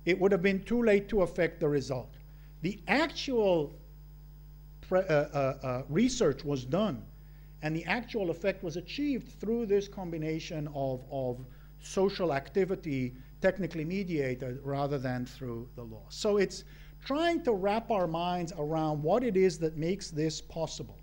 it would have been too late to affect the result. The actual research was done, and the actual effect was achieved through this combination of social activity, technically mediated, rather than through the law. So it's trying to wrap our minds around what it is that makes this possible,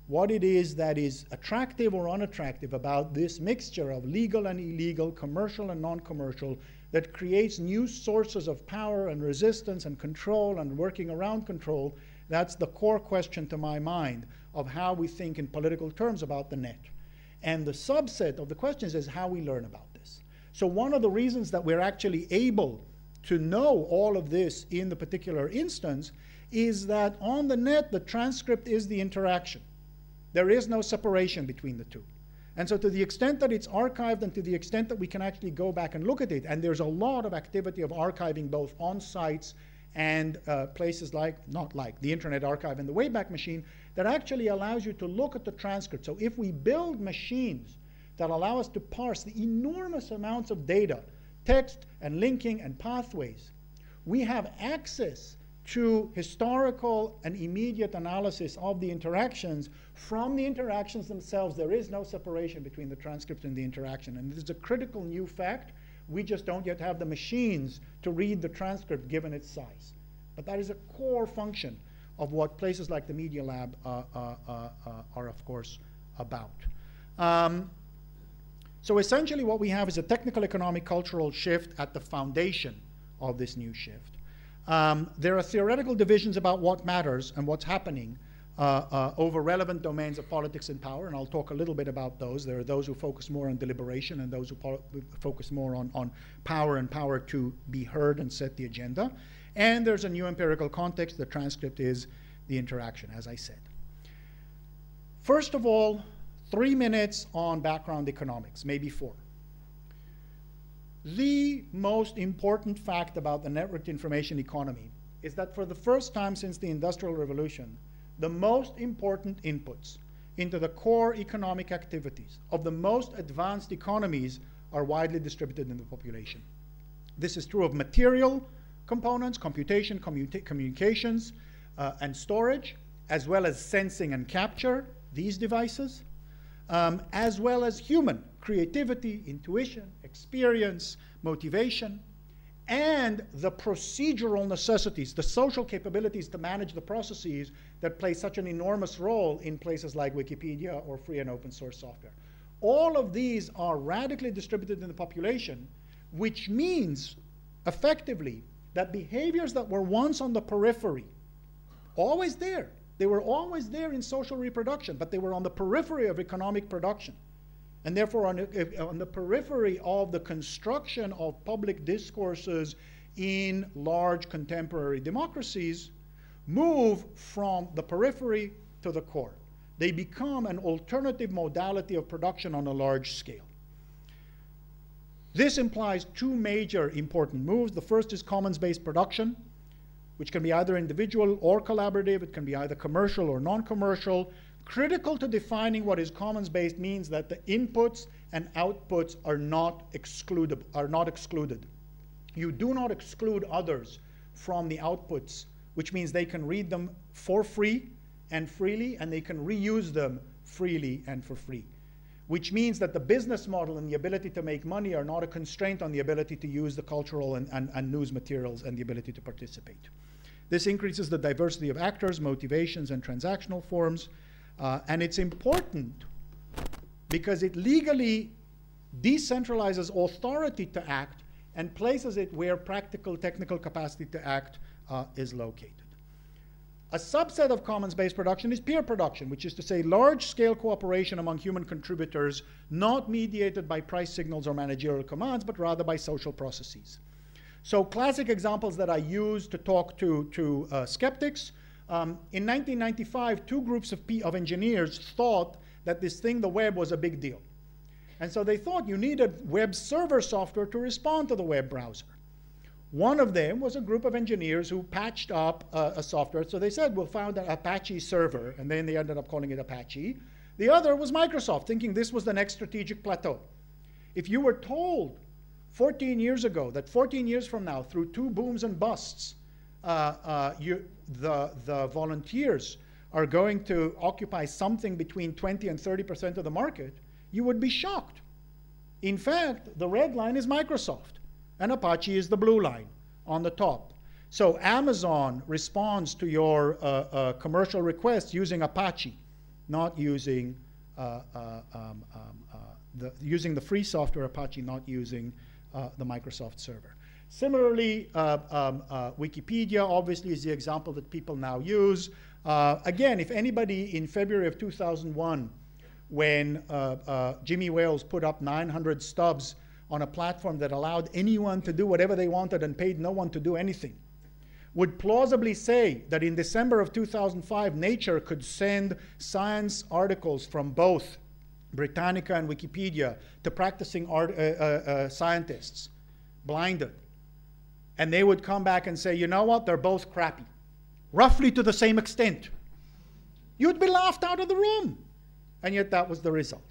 what it is that is attractive or unattractive about this mixture of legal and illegal, commercial and non-commercial, that creates new sources of power and resistance and control and working around control. That's the core question to my mind of how we think in political terms about the net. And the subset of the questions is how we learn about this. So one of the reasons that we're actually able to know all of this in the particular instance is that on the net, the transcript is the interaction. There is no separation between the two. And so to the extent that it's archived and to the extent that we can actually go back and look at it, and there's a lot of activity of archiving both on sites and places like, not like, the Internet Archive and the Wayback Machine, that actually allows you to look at the transcript. So if we build machines that allow us to parse the enormous amounts of data, text and linking and pathways, we have access to historical and immediate analysis of the interactions. From the interactions themselves, there is no separation between the transcript and the interaction. And this is a critical new fact. We just don't yet have the machines to read the transcript given its size. But that is a core function of what places like the Media Lab are, of course, about. So essentially what we have is a technical, economic, cultural shift at the foundation of this new shift. There are theoretical divisions about what matters and what's happening over relevant domains of politics and power, and I'll talk a little bit about those. There are those who focus more on deliberation and those who focus more on power and power to be heard and set the agenda. And there's a new empirical context. The transcript is the interaction, as I said. First of all, 3 minutes on background economics, maybe 4. The most important fact about the networked information economy is that for the first time since the Industrial Revolution, the most important inputs into the core economic activities of the most advanced economies are widely distributed in the population. This is true of material components, computation, communications, and storage, as well as sensing and capture, these devices, as well as human creativity, intuition, experience, motivation, and the procedural necessities, the social capabilities to manage the processes that play such an enormous role in places like Wikipedia or free and open source software. All of these are radically distributed in the population, which means effectively that behaviors that were once on the periphery, always there, they were always there in social reproduction, but they were on the periphery of economic production. And therefore, on the periphery of the construction of public discourses in large contemporary democracies, move from the periphery to the core. They become an alternative modality of production on a large scale. This implies 2 major important moves. The first is commons-based production, which can be either individual or collaborative. It can be either commercial or non-commercial. Critical to defining what is commons-based means that the inputs and outputs are not excluded. You do not exclude others from the outputs, which means they can read them for free and freely, and they can reuse them freely and for free, which means that the business model and the ability to make money are not a constraint on the ability to use the cultural and news materials and the ability to participate. This increases the diversity of actors, motivations, and transactional forms. And it's important because it legally decentralizes authority to act and places it where practical technical capacity to act is located. A subset of commons-based production is peer production, which is to say large-scale cooperation among human contributors, not mediated by price signals or managerial commands, but rather by social processes. So classic examples that I use to talk to skeptics. In 1995, 2 groups of engineers thought that this thing, the web, was a big deal. And so they thought you needed web server software to respond to the web browser. One of them was a group of engineers who patched up a software. So they said, we'll found an Apache server, and then they ended up calling it Apache. The other was Microsoft, thinking this was the next strategic plateau. If you were told 14 years ago, that 14 years from now, through 2 booms and busts, the volunteers are going to occupy something between 20 and 30% of the market, you would be shocked. In fact, the red line is Microsoft, and Apache is the blue line on the top. So Amazon responds to your commercial requests using Apache, not using using the free software Apache, not using the Microsoft server. Similarly, Wikipedia obviously is the example that people now use. Again, if anybody in February of 2001, when Jimmy Wales put up 900 stubs on a platform that allowed anyone to do whatever they wanted and paid no one to do anything, would plausibly say that in December of 2005, Nature could send science articles from both Britannica and Wikipedia to practicing scientists, blinded. And they would come back and say, you know what, they're both crappy, roughly to the same extent. You'd be laughed out of the room. And yet that was the result.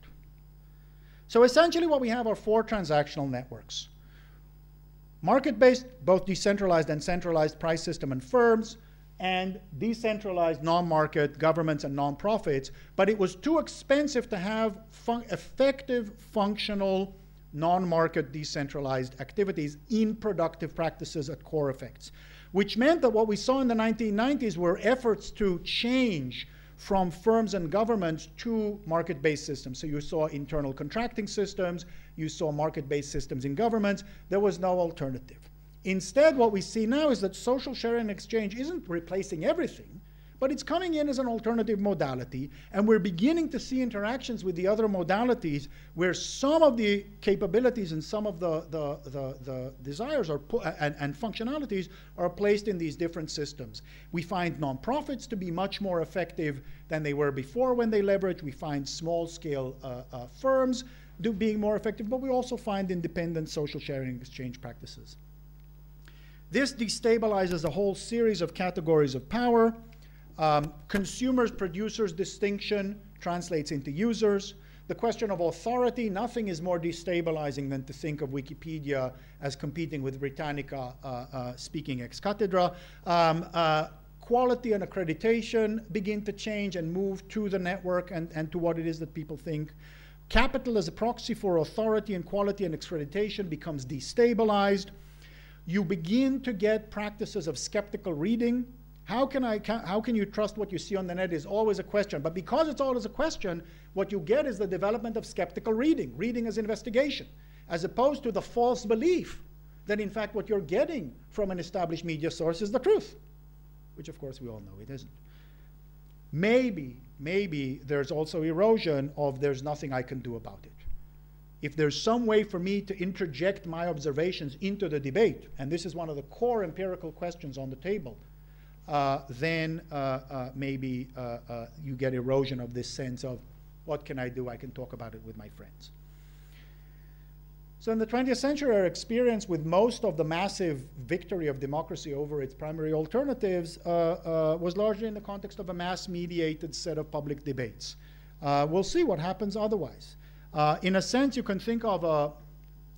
So essentially what we have are 4 transactional networks. Market-based, both decentralized and centralized price system and firms, and decentralized non-market governments and non-profits, but it was too expensive to have effective, functional, non-market decentralized activities in productive practices at core effects, which meant that what we saw in the 1990s were efforts to change from firms and governments to market-based systems. So you saw internal contracting systems, you saw market-based systems in governments. There was no alternative. Instead, what we see now is that social sharing and exchange isn't replacing everything, but it's coming in as an alternative modality, and we're beginning to see interactions with the other modalities where some of the capabilities and some of the desires are and functionalities are placed in these different systems. We find nonprofits to be much more effective than they were before when they leverage. We find small-scale firms being more effective, but we also find independent social sharing and exchange practices. This destabilizes a whole series of categories of power. Consumers, producers distinction translates into users. The question of authority, nothing is more destabilizing than to think of Wikipedia as competing with Britannica speaking ex cathedra. Quality and accreditation begin to change and move to the network and to what it is that people think. Capital as a proxy for authority and quality and accreditation becomes destabilized. You begin to get practices of skeptical reading. How can you trust what you see on the net is always a question. But because it's always a question, what you get is the development of skeptical reading, reading as investigation, as opposed to the false belief that in fact what you're getting from an established media source is the truth, which of course we all know it isn't. Maybe there's also erosion of there's nothing I can do about it. If there's some way for me to interject my observations into the debate, and this is one of the core empirical questions on the table, then maybe you get erosion of this sense of what can I do? I can talk about it with my friends. So in the 20th century, our experience with most of the massive victory of democracy over its primary alternatives was largely in the context of a mass-mediated set of public debates. We'll see what happens otherwise. In a sense, you can think of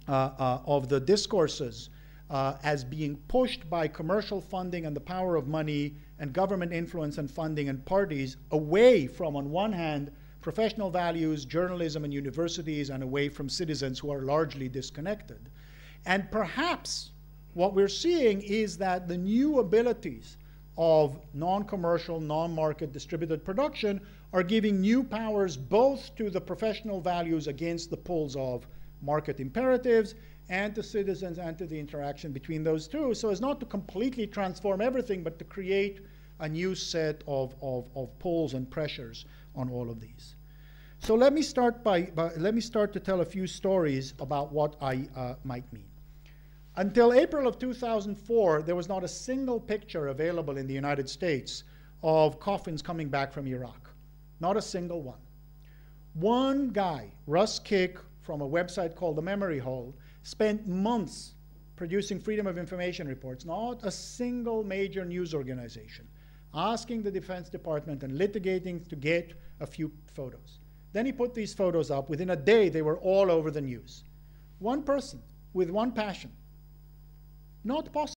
the discourses as being pushed by commercial funding and the power of money and government influence and funding and parties away from, on one hand, professional values, journalism and universities, and away from citizens who are largely disconnected. And perhaps what we're seeing is that the new abilities of non-commercial, non-market distributed production are giving new powers both to the professional values against the pulls of market imperatives and to citizens and to the interaction between those two, so as not to completely transform everything, but to create a new set of pulls and pressures on all of these. So let me start to tell a few stories about what I might mean. Until April of 2004, there was not a single picture available in the United States of coffins coming back from Iraq. Not a single one. One guy, Russ Kick, from a website called The Memory Hole, spent months producing Freedom of Information reports, not a single major news organization, asking the Defense Department and litigating to get a few photos. Then he put these photos up. Within a day, they were all over the news. One person with one passion. Not possible.